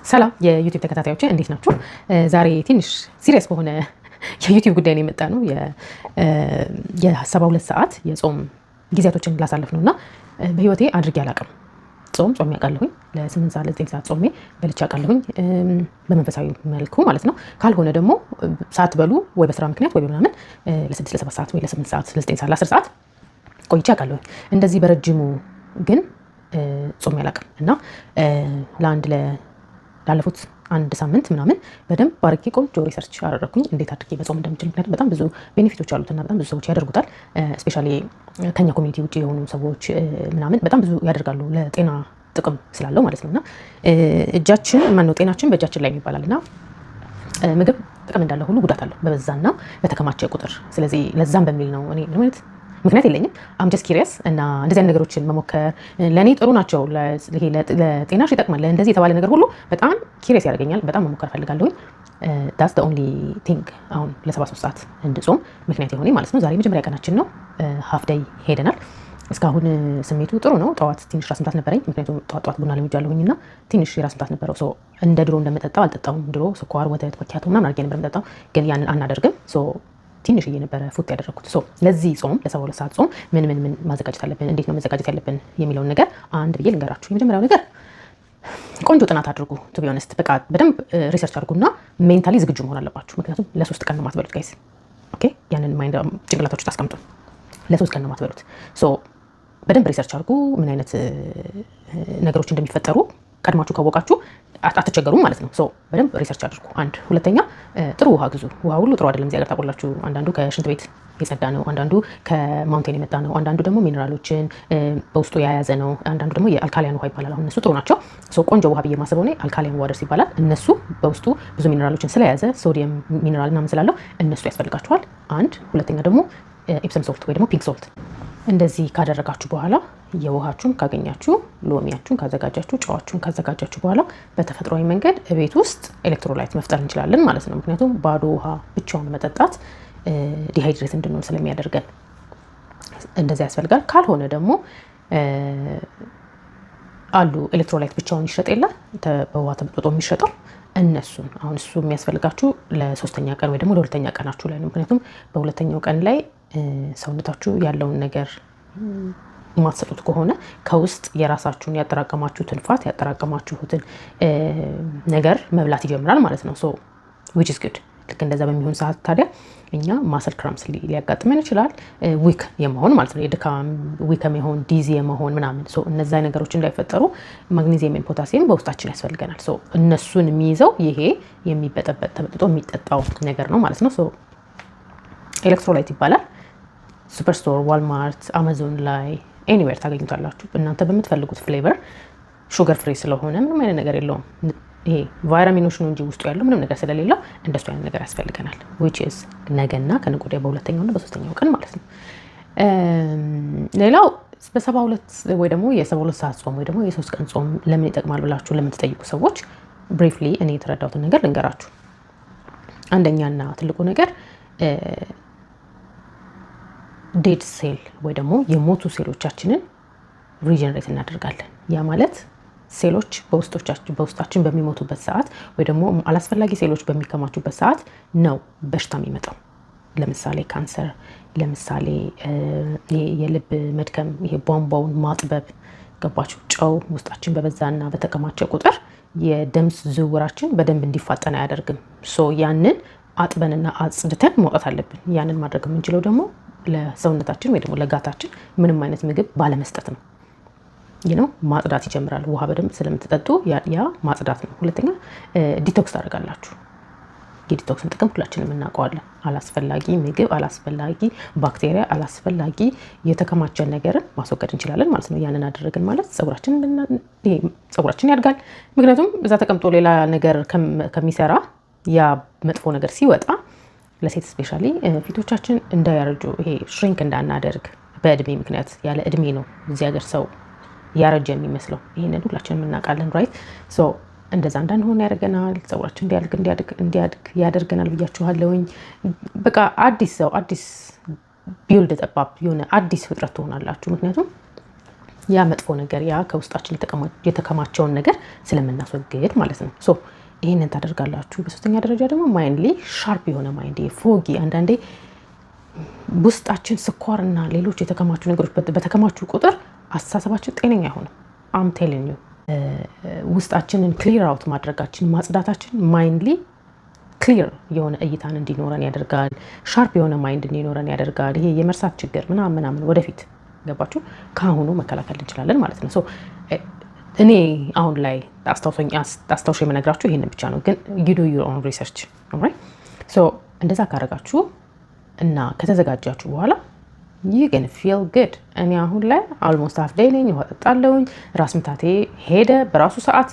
ሰላም የዩቲዩብ ተከታታዮች እንዴት ናችሁ? ዛሬ ትንሽ ሲሪየስ በሆነ የዩቲዩብ ጉዳይ ነው የመጣ ነው። የ72 ሰዓት የጾም ጊዜያቶችን ላሳለፍ ነውና በህይወቴ አድርጌ አላውቅም። ጾም ያውቃለሁኝ ለ8 ሰዓት ለ9 ሰዓት ጾሜ በልቼ አውቃለሁኝ በመንፈሳዊ መልኩ ማለት ነው። ካልሆነ ደግሞ ሰዓት በሉ ወይ በስራ ምክንያት ወይ በምናምን ለ6 ለ7 ሰዓት ወይ ለ8 ሰዓት ለ9 ሰዓት ለ10 ሰዓት ቆይቼ አውቃለሁኝ። እንደዚህ በረጅሙ ግን ጾም ያላውቅም እና ላለፉት አንድ ሳምንት ምናምን በደንብ ባርኬ ቆንጆ ሪሰርች አደረኩኝ እንዴት አድርጌ መጾም እንደምችል። ምክንያቱም በጣም ብዙ ቤኔፊቶች አሉትና በጣም ብዙ ሰዎች ያደርጉታል። ስፔሻሊ ከኛ ኮሚኒቲ ውጪ የሆኑ ሰዎች ምናምን በጣም ብዙ ያደርጋሉ ለጤና ጥቅም ስላለው ማለት ነውና ጤናችን በእጃችን ላይ ይባላልና ምግብ ጥቅም እንዳለ ሁሉ ጉዳት አለው በበዛና በተከማቸ ቁጥር። ስለዚህ ለዛም በሚል ነው እኔ ለማለት ምክንያት የለኝም። አም ጀስት ኪሪየስ እና እንደዚህ አይነት ነገሮችን መሞከር ለእኔ ጥሩ ናቸው። ለጤናሽ ይጠቅማል እንደዚህ የተባለ ነገር ሁሉ በጣም ኪሪየስ ያደርገኛል። በጣም መሞከር ፈልጋለሁኝ። ዳትስ ዘ ኦንሊ ቲንግ አሁን ለ73 ሰዓት እንድጾም ምክንያት የሆነ ማለት ነው። ዛሬ መጀመሪያ ቀናችን ነው። ሀፍ ዴይ ሄደናል። እስካሁን ስሜቱ ጥሩ ነው። ጠዋት ትንሽ ራስ ምታት ነበረኝ። ምክንያቱም ጠዋት ቡና ለምጃለሁኝ እና ትንሽ ራስ ምታት ነበረው። እንደ ድሮ እንደምጠጣው አልጠጣውም። ድሮ ስኳር፣ ወተት፣ መኪያቶ ምናምን አድርጌ ነበር የምጠጣው፣ ግን ያንን አናደርግም። ትንሽ እየነበረ ፉት ያደረኩት። ለዚህ ጾም ለ72 ሰዓት ጾም ምን ማዘጋጀት አለብን፣ እንዴት ነው መዘጋጀት ያለብን የሚለውን ነገር አንድ ብዬ ልንገራችሁ። የመጀመሪያው ነገር ቆንጆ ጥናት አድርጉ። ቱ ቢ ኦነስት በቃ በደንብ ሪሰርች አድርጉና ሜንታሊ ዝግጁ መሆን አለባችሁ። ምክንያቱም ለ3 ቀን ነው ማትበሉት ጋይስ። ኦኬ፣ ያንን ማይንድ ጭንቅላታችሁ ውስጥ አስቀምጡ። ለ3 ቀን ነው ማትበሉት። በደንብ ሪሰርች አድርጉ ምን አይነት ነገሮች እንደሚፈጠሩ ቀድማችሁ ካወቃችሁ አትቸገሩም ማለት ነው። በደንብ ሪሰርች አድርጉ። አንድ ሁለተኛ ጥሩ ውሃ ግዙ። ውሃ ሁሉ ጥሩ አይደለም እዚህ ሀገር ታውቃላችሁ። አንዳንዱ ከሽንት ቤት የጸዳ ነው፣ አንዳንዱ ከማውንቴን የመጣ ነው፣ አንዳንዱ ደግሞ ሚነራሎችን በውስጡ የያዘ ነው፣ አንዳንዱ ደግሞ የአልካሊያን ውሃ ይባላል። አሁን እነሱ ጥሩ ናቸው። ቆንጆ ውሃ ብዬ ማስበው እኔ አልካሊያን ዋተርስ ይባላል። እነሱ በውስጡ ብዙ ሚነራሎችን ስለያዘ ሶዲየም ሚነራል ምናምን ስላለው እነሱ ያስፈልጋችኋል። አንድ ሁለተኛ ደግሞ ኢፕሰም ሶልት ወይ ደግሞ ፒንክ ሶልት። እንደዚህ ካደረጋችሁ በኋላ የውሃችሁን ካገኛችሁ፣ ሎሚያችሁን ካዘጋጃችሁ፣ ጨዋችሁን ካዘጋጃችሁ በኋላ በተፈጥሯዊ መንገድ ቤት ውስጥ ኤሌክትሮላይት መፍጠር እንችላለን ማለት ነው። ምክንያቱም ባዶ ውሃ ብቻውን መጠጣት ዲሃይድሬት እንድንሆን ስለሚያደርገን እንደዚህ ያስፈልጋል። ካልሆነ ደግሞ አሉ ኤሌክትሮላይት ብቻውን ይሸጥ የለ በውሃ ተበጥብጦ የሚሸጠው እነሱን። አሁን እሱ የሚያስፈልጋችሁ ለ3ኛ ቀን ወይ ደግሞ ለ2ኛ ቀናችሁ ላይ ነው። ምክንያቱም በ2ኛው ቀን ላይ ሰውነታችሁ ያለውን ነገር ማትሰጡት ከሆነ ከውስጥ የራሳችሁን ያጠራቀማችሁትን ፋት ያጠራቀማችሁትን ነገር መብላት ይጀምራል ማለት ነው። which is good። ልክ እንደዛ በሚሆን ሰዓት ታዲያ እኛ ማሰል ክራምስ ሊያጋጥመን ይችላል። ዊክ የመሆን ማለት ነው። የድካም ዊክ የመሆን ዲዚ የመሆን ምናምን። እነዛ ነገሮች እንዳይፈጠሩ ማግኔዚየም እና ፖታሲየም በውስጣችን ያስፈልገናል። እነሱን የሚይዘው ይሄ የሚበጠበጥ ተበጥጦ የሚጠጣው ነገር ነው ማለት ነው። ኤሌክትሮላይት ይባላል። ሱፐርስቶር፣ ዋልማርት፣ አማዞን ላይ ኤኒዌር ታገኙታላችሁ። እናንተ በምትፈልጉት ፍሌቨር። ሹገር ፍሪ ስለሆነ ምንም አይነት ነገር የለውም። ይሄ ቫይታሚኖች ነው እንጂ ውስጡ ያለው ምንም ነገር ስለሌለው እንደሱ አይነት ነገር ያስፈልገናል። which is ነገና ከነገ ወዲያ በ2ኛውና በ3ኛው ቀን ማለት ነው። ሌላው በ72 ወይ ደግሞ የ72 ሰዓት ጾም ወይ ደግሞ የ3 ቀን ጾም ለምን ይጠቅማል ብላችሁ ለምትጠይቁ ሰዎች ብሪፍሊ እኔ የተረዳሁትን ነገር ልንገራችሁ። አንደኛና ትልቁ ነገር ዴድ ሴል ወይ ደግሞ የሞቱ ሴሎቻችንን ሪጀነሬት እናደርጋለን። ያ ማለት ሴሎች በውስጣችን በሚሞቱበት ሰዓት ወይ ደግሞ አላስፈላጊ ሴሎች በሚከማቹበት ሰዓት ነው በሽታ የሚመጣው። ለምሳሌ ካንሰር፣ ለምሳሌ የልብ መድከም፣ ይሄ ቧንቧውን ማጥበብ። ገባችሁ? ጨው ውስጣችን በበዛና በተከማቸ ቁጥር የደም ዝውውራችን በደንብ እንዲፋጠን አያደርግም። ያንን አጥበንና አጽድተን ማውጣት አለብን። ያንን ማድረግ የምንችለው ደግሞ ለሰውነታችን ወይ ደግሞ ለጋታችን ምንም አይነት ምግብ ባለመስጠት ነው። ማጽዳት ይጀምራል። ውሃ በደንብ ስለምትጠጡ ያ ማጽዳት ነው። ሁለተኛ ዲቶክስ ታደርጋላችሁ። የዲቶክስን ጥቅም ሁላችንም እናውቀዋለን። አላስፈላጊ ምግብ፣ አላስፈላጊ ባክቴሪያ፣ አላስፈላጊ የተከማቸ ነገርን ማስወገድ እንችላለን ማለት ነው። ያንን አደረግን ማለት ፀጉራችን ያድጋል። ምክንያቱም እዛ ተቀምጦ ሌላ ነገር ከሚሰራ ያ መጥፎ ነገር ሲወጣ ለሴት ስፔሻሊ ፊቶቻችን እንዳያረጁ ይሄ ሽሪንክ እንዳናደርግ በእድሜ ምክንያት ያለ እድሜ ነው እዚህ ሀገር ሰው ያረጀ የሚመስለው። ይሄንን ሁላችንም እናውቃለን ራይት። እንደዛ እንዳንሆን ያደርገናል። ፀጉራችን እንዲያድግ ያደርገናል ብያችኋለሁኝ። በቃ አዲስ ቢልድ ጠባብ የሆነ አዲስ ፍጥረት ትሆናላችሁ። ምክንያቱም ያ መጥፎ ነገር ያ ከውስጣችን የተከማቸውን ነገር ስለምናስወግድ ማለት ነው። ሶ ይሄንን ታደርጋላችሁ። በሶስተኛ ደረጃ ደግሞ ማይንድሊ ሻርፕ የሆነ ማይንድ ፎጊ አንዳንዴ ውስጣችን ስኳርና ሌሎች የተከማቹ ነገሮች በተከማቹ ቁጥር አስተሳሰባችን ጤነኛ አይሆንም። አም ቴሊንግ ዩ ውስጣችንን ክሊር አውት ማድረጋችን ማጽዳታችን ማይንድሊ ክሊር የሆነ እይታን እንዲኖረን ያደርጋል። ሻርፕ የሆነ ማይንድ እንዲኖረን ያደርጋል። ይሄ የመርሳት ችግር ምናምን ወደፊት ገባችሁ ካሁኑ መከላከል እንችላለን ማለት ነው። ሶ እኔ አሁን ላይ አስታውሶ የምነግራችሁ ይሄንን ብቻ ነው፣ ግን you do your own research ኦልራይት። ሶ እንደዛ ካረጋችሁ እና ከተዘጋጃችሁ በኋላ you can feel good። እኔ አሁን ላይ almost half day ነኝ፣ ውሃ ጠጣለሁኝ፣ ራስ ምታቴ ሄደ በራሱ ሰዓት።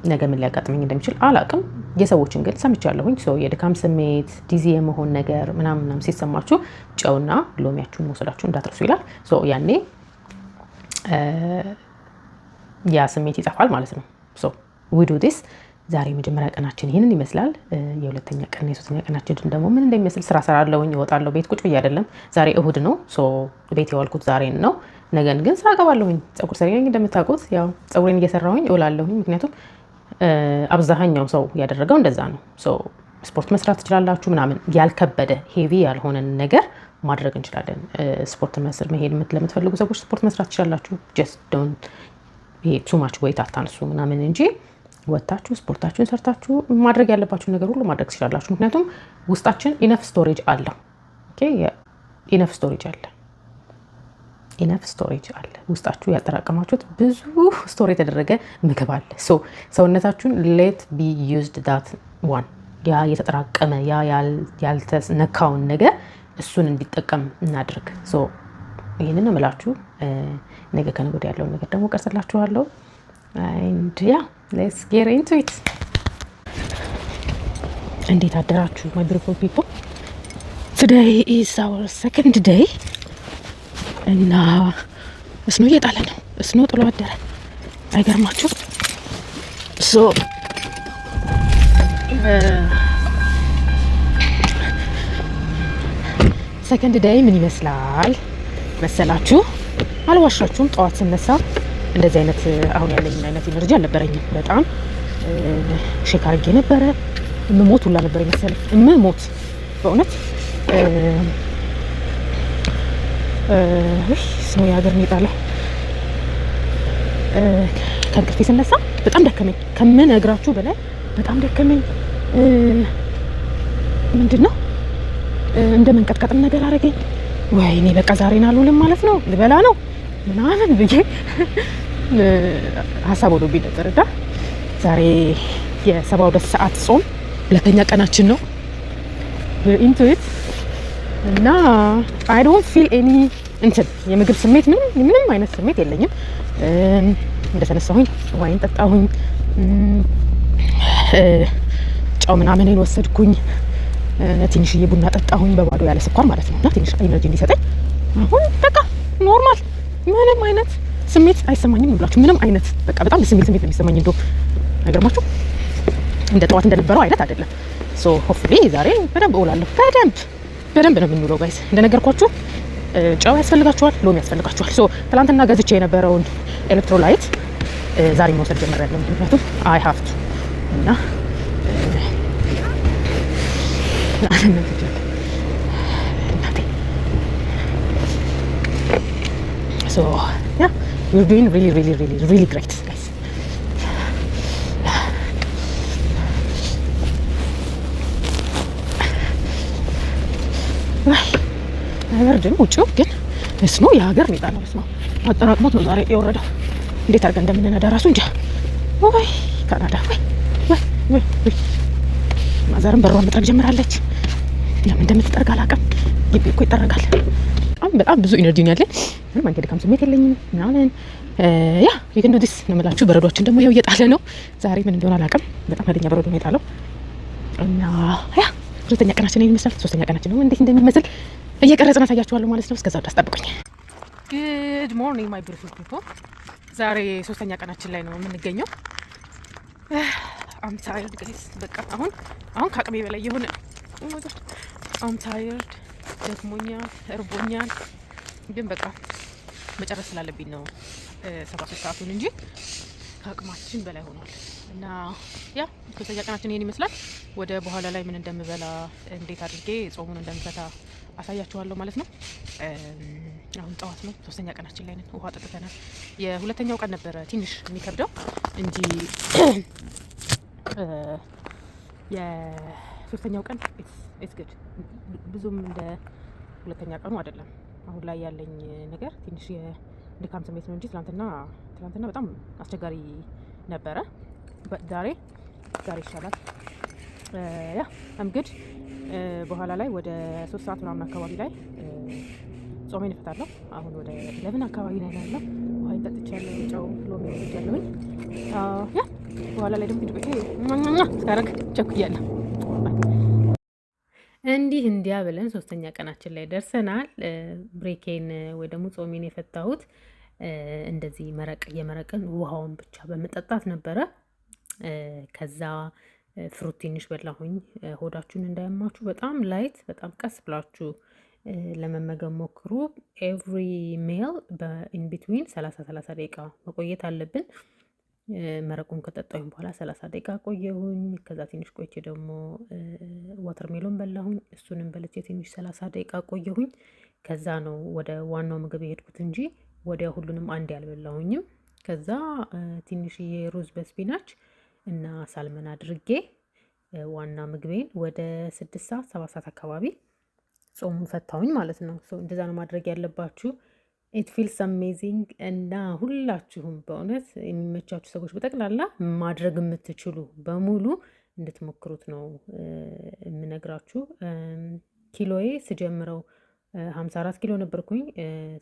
ነገ ምን ሊያጋጥመኝ እንደሚችል አላቅም። የሰዎችን ግን ሰምቻለሁኝ። ሶ የድካም ስሜት ዲዚ የመሆን ነገር ምናምን ሲሰማችሁ ጨውና ሎሚያችሁን መውሰዳችሁ እንዳትረሱ ይላል። ሶ ያኔ ያ ስሜት ይጠፋል ማለት ነው። ሶ we do this። ዛሬ መጀመሪያ ቀናችን ይሄንን ይመስላል። የሁለተኛ ቀን የሶስተኛ ቀናችን ደግሞ ምን እንደሚመስል ስራ ሰራለሁኝ፣ እወጣለሁ። ቤት ቁጭ ብዬ አይደለም። ዛሬ እሁድ ነው። ሶ ቤት የዋልኩት ዛሬ ነው። ነገን ግን ስራ ገባለሁኝ። ፀጉር ሰሪ ነኝ እንደምታውቁት። ያው ፀጉሬን እየሰራሁኝ እውላለሁኝ። ምክንያቱም አብዛኛው ሰው ያደረገው እንደዛ ነው። ሶ ስፖርት መስራት ትችላላችሁ ምናምን ያልከበደ ሄቪ ያልሆነን ነገር ማድረግ እንችላለን። ስፖርት መሄድ ለምትፈልጉ ሰዎች ስፖርት መስራት ትችላላችሁ። ጀስት ዶንት ይሄ ቱ ማች ዌይት አታንሱ ምናምን እንጂ ወጣችሁ ስፖርታችሁን ሰርታችሁ ማድረግ ያለባችሁ ነገር ሁሉ ማድረግ ትችላላችሁ። ምክንያቱም ውስጣችን ኢነፍ ስቶሬጅ አለው። ኦኬ ኢነፍ ስቶሬጅ አለ። ኢነፍ ስቶሬጅ አለ። ውስጣችሁ ያጠራቀማችሁት ብዙ ስቶር የተደረገ ምግብ አለ። ሶ ሰውነታችሁን ሌት ቢ ዩዝድ ዳት ዋን ያ የተጠራቀመ ያ ያልተነካውን ነገር እሱን እንዲጠቀም እናድርግ። ሶ ይሄንን ነው የምላችሁ። ነገ ከነገ ወዲያ ያለውን ነገር ደግሞ ቀርጽላችኋለሁ። and yeah let's get into it። እንዴት አደራችሁ my beautiful people? Today is our second day እና እስኖ እየጣለ ነው። እስኖ ጥሎ አደረ። አይገርማችሁ? ሶ ሰከንድ ዴይ ምን ይመስላል መሰላችሁ? አልዋሻችሁም። ጠዋት ስነሳ እንደዚህ አይነት አሁን ያለኝ አይነት ኢነርጂ አልነበረኝም። በጣም ሼክ አድርጌ ነበረ። እምሞት ሁላ ነበር የመሰለኝ። እምሞት በእውነት ስኖ የሀገር ነው የጣለው። ከእንቅልፌ ስነሳ በጣም ደከመኝ፣ ከምነግራችሁ በላይ በጣም ደከመኝ። ምንድን ነው እንደ መንቀጥቀጥም ነገር አደረገኝ። ወይኔ በቃ ዛሬን አልውልም ማለት ነው፣ ልበላ ነው ምናምን ብዬ ሀሳብ ወዶብኝ ነበር። እና ዛሬ የ72 ሰዓት ጾም ሁለተኛ ቀናችን ነው into it እና I don't feel any እንትን የምግብ ስሜት ምንም አይነት ስሜት የለኝም። እንደተነሳሁኝ ዋይን ጠጣሁኝ፣ ጨው ምናምን ወሰድኩኝ፣ ትንሽዬ ቡና ጠጣሁኝ በባዶ ያለ ስኳር ማለት ነው። እና ትንሽ ኢነርጂ እንዲሰጠኝ አሁን በቃ ኖርማል ምንም አይነት ስሜት አይሰማኝም ብላችሁ ምንም አይነት በቃ በጣም ስሜት ነው የሚሰማኝ። እንደው አይገርማችሁ? እንደ ጠዋት እንደነበረው አይነት አይደለም። ሶ ሆፕፉሊ ዛሬ በደንብ እውላለሁ። በደንብ ነው የምንውለው ጋይስ። እንደነገርኳችሁ ጨው ያስፈልጋችኋል፣ ሎሚ ያስፈልጋችኋል። ሶ ትናንትና ገዝቼ የነበረውን ኤሌክትሮላይት ዛሬ መውሰድ ጀምሬያለሁ። ምክንያቱም አይ ሃቭ ቱ እና so yeah we're doing really great guys። አይበርድም ውጪው፣ ግን እስኖ የሀገር ነው የጣለው። እስኖ አጠራቅሞት ነው ዛሬ የወረደው። እንዴት አድርገን እንደምንነዳ ራሱ እንጃ። ወይ ካናዳ ወይ ማዘርም በሯን መጥረግ ጀምራለች። ለምን እንደምትጠርግ አላውቅም። ግቢ እኮ ይጠረጋል። በጣም ብዙ ኢነርጂ ነው ያለኝ። ምንም አይነት ድካም ስሜት የለኝም ምናምን። ያ ይሄን ነው ዲስ ነው የምላችሁ። በረዶችን ደግሞ ያው እየጣለ ነው። ዛሬ ምን እንደሆነ አላውቅም። በጣም ኃይለኛ በረዶ ነው የጣለው እና ያ ሁለተኛ ቀናችን ይመስላል። ሶስተኛ ቀናችን ነው እንዴት እንደሚመስል እየቀረጽን አሳያችኋለሁ ማለት ነው። እስከዛው ድረስ ጠብቁኝ። ጉድ ሞርኒንግ ማይ ቢዩቲፉል ፒፕል። ዛሬ ሶስተኛ ቀናችን ላይ ነው የምንገኘው። አም ታየርድ ጋይስ። በቃ አሁን ከአቅሜ በላይ የሆነ አም ታየርድ፣ ደክሞኛል፣ እርቦኛል። ግን በቃ መጨረስ ስላለብኝ ነው 73 ሰዓቱን እንጂ ከአቅማችን በላይ ሆኗል። እና ያ ሶስተኛ ቀናችን ይሄን ይመስላል። ወደ በኋላ ላይ ምን እንደምበላ እንዴት አድርጌ ጾሙን እንደምፈታ አሳያችኋለሁ ማለት ነው። አሁን ጠዋት ነው፣ ሶስተኛ ቀናችን ላይ ነን። ውሃ ጠጥተናል። የሁለተኛው ቀን ነበረ ትንሽ የሚከብደው እንጂ የሶስተኛው ቀን ኢትስ ጉድ ብዙም እንደ ሁለተኛ ቀኑ አይደለም። አሁን ላይ ያለኝ ነገር ትንሽ የድካም ስሜት ነው እንጂ ትላንትና በጣም አስቸጋሪ ነበረ። ዛሬ ይሻላል። ያ አምግድ በኋላ ላይ ወደ 3 ሰዓት ምናምን አካባቢ ላይ ጾሜን እፈታለሁ። አሁን ወደ 11 አካባቢ ላይ ያለው ውሃ ጠጥቻለሁ፣ ጨው ሎሚ ወስጃለሁኝ። ያ በኋላ ላይ ደግሞ ድብቄ ስካረግ ቸኩያለሁ። እንዲያ ብለን ሶስተኛ ቀናችን ላይ ደርሰናል። ብሬኬን ወይ ደግሞ ጾሜን የፈታሁት እንደዚህ የመረቅን ውሃውን ብቻ በመጠጣት ነበረ። ከዛ ፍሩት ትንሽ በላሁኝ። ሆዳችሁን እንዳያማችሁ በጣም ላይት፣ በጣም ቀስ ብላችሁ ለመመገብ ሞክሩ። ኤቭሪ ሜል በኢንቢትዊን 30 ደቂቃ መቆየት አለብን። መረቁን ከጠጣሁኝ በኋላ 30 ደቂቃ ቆየሁኝ። ከዛ ትንሽ ቆይቼ ደግሞ ዋተርሜሎን በላሁኝ። እሱንም በልቼ ትንሽ 30 ደቂቃ ቆየሁኝ። ከዛ ነው ወደ ዋናው ምግብ የሄድኩት እንጂ ወዲያ ሁሉንም አንድ ያልበላሁኝም። ከዛ ትንሽዬ ሩዝ በስፒናች እና ሳልመን አድርጌ ዋና ምግቤን ወደ 6 ሰዓት 7 ሰዓት አካባቢ ጾሙን ፈታሁኝ ማለት ነው። እንደዛ ነው ማድረግ ያለባችሁ። ኢት ፊልስ አሜዚንግ። እና ሁላችሁም በእውነት የሚመቻችሁ ሰዎች በጠቅላላ ማድረግ የምትችሉ በሙሉ እንድትሞክሩት ነው የምነግራችሁ። ኪሎዬ ስጀምረው 54 ኪሎ ነበርኩኝ።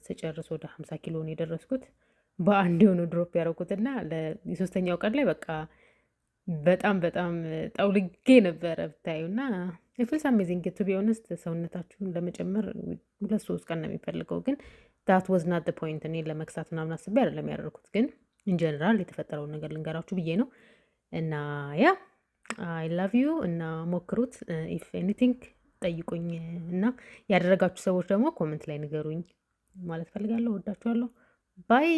ስጨርስ ወደ 50 ኪሎ ነው የደረስኩት። በአንድ የሆነ ድሮፕ ያደረኩትና የሶስተኛው ቀን ላይ በቃ በጣም ጠውልጌ ነበረ ብታዩና ፊልስ አሜዚንግ ቱ ቢ ኦነስት። ሰውነታችሁን ለመጨመር 2-3 ቀን ነው የሚፈልገው፣ ግን ዳት ዋዝ ናት ፖይንት። እኔ ለመክሳት ምናምን አስቤ አይደለም ያደረኩት፣ ግን ኢንጀነራል የተፈጠረውን ነገር ልንገራችሁ ብዬ ነው። እና ያ አይ ላቭ ዩ እና ሞክሩት። ኢፍ ኤኒቲንግ ጠይቁኝ እና ያደረጋችሁ ሰዎች ደግሞ ኮመንት ላይ ንገሩኝ ማለት ፈልጋለሁ። ወዳችኋለሁ። ባይ